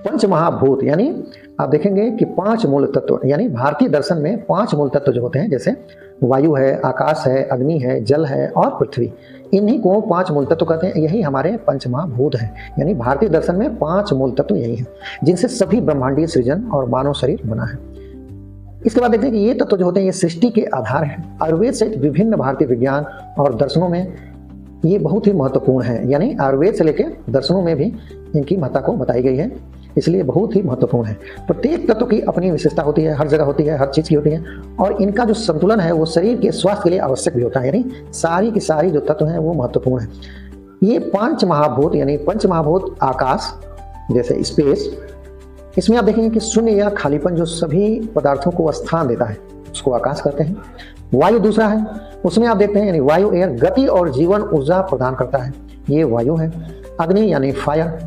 पंच महाभूत यानी आप देखेंगे कि 5 मूल तत्व, यानी भारतीय दर्शन में 5 मूल तत्व जो होते हैं, जैसे वायु है, आकाश है, अग्नि है, जल है और पृथ्वी, इन्हीं को 5 मूल तत्व कहते हैं। यही हमारे पंच महाभूत हैं। यानी भारतीय दर्शन में 5 मूल तत्व यही हैं, जिनसे सभी ब्रह्मांडीय सृजन और मानव शरीर बना है। इसके बाद देखते हैं कि ये तत्व जो होते हैं ये सृष्टि के आधार हैं। आयुर्वेद सहित विभिन्न भारतीय विज्ञान और दर्शनों में ये बहुत ही महत्वपूर्ण है। यानी आयुर्वेद से लेकर दर्शनों में भी इनकी महत्ता को बताई गई है, इसलिए बहुत ही महत्वपूर्ण है। प्रत्येक तत्व की अपनी विशेषता होती है, हर जगह होती है, हर चीज़ की होती है, और इनका जो संतुलन है वो शरीर के स्वास्थ्य के लिए आवश्यक भी होता है। यानी सारी की सारी जो तत्व हैं वो महत्वपूर्ण है। ये 5 महाभूत, यानी पंच महाभूत आकाश जैसे स्पेस, इसमें आप देखेंगे कि शून्य या खालीपन जो सभी पदार्थों को स्थान देता है उसको आकाश कहते हैं। वायु दूसरा है, उसमें आप देखते हैं यानी वायु एयर गति और जीवन ऊर्जा प्रदान करता है, ये वायु है। अग्नि यानी फायर,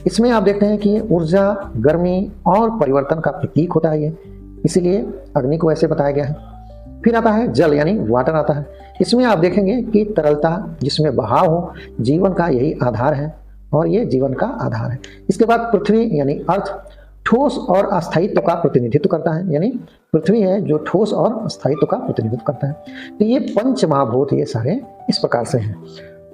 इसमें आप देखते हैं कि ऊर्जा, गर्मी और परिवर्तन का प्रतीक होता है ये, इसीलिए अग्नि को ऐसे बताया गया है। फिर आता है जल यानी वाटर आता है, इसमें आप देखेंगे कि तरलता जिसमें बहाव हो, जीवन का यही आधार है और ये जीवन का आधार है। इसके बाद पृथ्वी यानी अर्थ, ठोस और अस्थायित्व का प्रतिनिधित्व करता है, यानी पृथ्वी है जो ठोस और अस्थायित्व का प्रतिनिधित्व करता है। तो ये पंच महाभूत ये सारे इस प्रकार से हैं,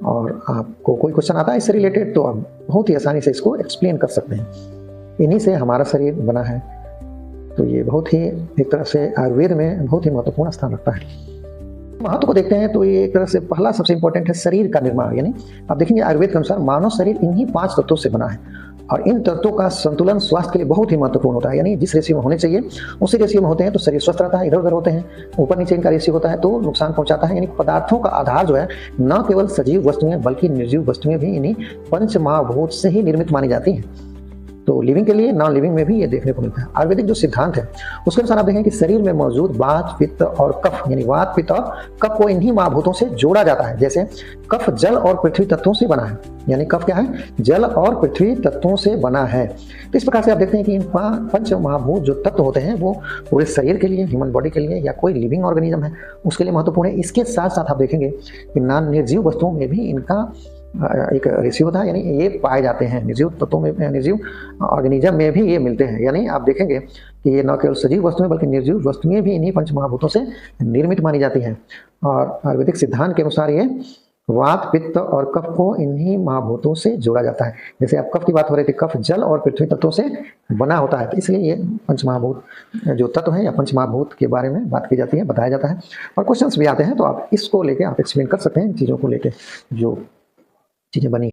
और आपको कोई क्वेश्चन आता है इससे रिलेटेड तो आप बहुत ही आसानी से इसको एक्सप्लेन कर सकते हैं। इन्हीं से हमारा शरीर बना है, तो ये बहुत ही एक तरह से आयुर्वेद में बहुत ही महत्वपूर्ण स्थान रखता है। महत्व को देखते हैं तो ये एक तरह से पहला सबसे इंपॉर्टेंट है शरीर का निर्माण। यानी आप देखेंगे आयुर्वेद के अनुसार मानव शरीर इन्हीं 5 तत्वों से बना है, और इन तत्वों का संतुलन स्वास्थ्य के लिए बहुत ही महत्वपूर्ण होता है। यानी जिस रेशियो में होने चाहिए उसी रेशियो में होते हैं तो शरीर स्वस्थ रहता है, इधर उधर होते हैं ऊपर नीचे इनका रेशियो होता है तो नुकसान पहुंचाता है। यानी पदार्थों का आधार जो है न केवल सजीव वस्तुएं बल्कि निर्जीव वस्तुएं भी इन्हीं पंच महाभूत से ही निर्मित मानी जाती हैं। तो लिविंग के लिए नॉन लिविंग में भी ये देखने को मिलता है। आयुर्वेदिक जो सिद्धांत है उसके अनुसार आप देखें कि शरीर में मौजूद वात, पित्त और कफ, यानी वात, पित्त और कफ को इन्हीं महाभूतों से जोड़ा जाता है। जैसे कफ जल और पृथ्वी तत्वों से बना है, यानी कफ क्या है, जल और पृथ्वी तत्वों से बना है। तो इस प्रकार से आप देखते हैं कि इन 5 महाभूत जो तत्व होते हैं वो पूरे शरीर के लिए, ह्यूमन बॉडी के लिए या कोई लिविंग ऑर्गेनिज्म है उसके लिए महत्वपूर्ण है। इसके साथ साथ आप देखेंगे कि नॉन निर्जीव वस्तुओं में भी इनका एक रेशियो होता है, यानी ये पाए जाते हैं निर्जीव तत्वों में, निर्जीव ऑर्गेनिज्म में भी ये मिलते हैं। यानी आप देखेंगे कि ये न केवल सजीव वस्तुएं बल्कि निर्जीव वस्तुएं भी इन्हीं पंच महाभूतों से निर्मित मानी जाती हैं। और आयुर्वेदिक सिद्धांत के अनुसार ये वात, पित्त और कफ को इन्हीं महाभूतों से जोड़ा जाता है। जैसे आप कफ की बात हो रही थी, कफ जल और पृथ्वी तत्वों से बना होता है, तो इसलिए ये पंच महाभूत जो तत्व है या पंच महाभूत के बारे में बात की जाती है, बताया जाता है। और क्वेश्चंस भी आते हैं तो आप इसको लेके आप एक्सप्लेन कर सकते हैं चीज़ों को लेके जो चीज़ें बनी।